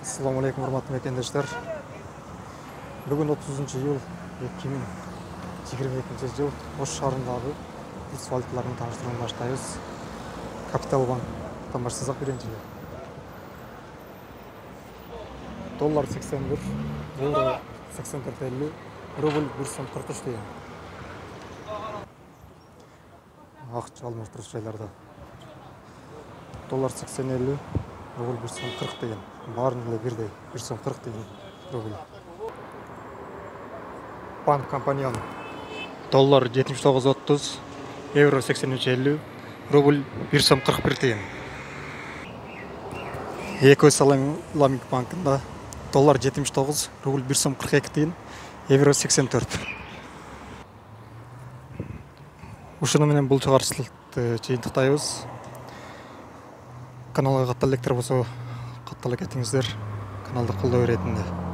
Assalamu alaikum, hurmatly mekendештер. Бүгін 30 iyul 2022 жыл Ош шаарындагы курс валюталарын таныштыруун баштайбыз. Капитал банк тамашсызак биринчи. Доллар 81, евро 84.50, рубль 1 сом 43 деген. Акча алмаштыруу жайларда. Доллар 80.50, рубль 1 сом 40 деген. Барын эле бирдей, 1 сом 40 деген рубль. Банк компанияны доллар 79.30, евро 83.50, рубль 1 сом 41 деген. Исламик банкында доллар 79, рубль 1 сом 42 деген, евро 84. Ушуну менен бул чыгарылышты жыйынтыктайбыз. Каналга каттала электер болсо каттала кетиңиздер. Каналды колдой беретинде.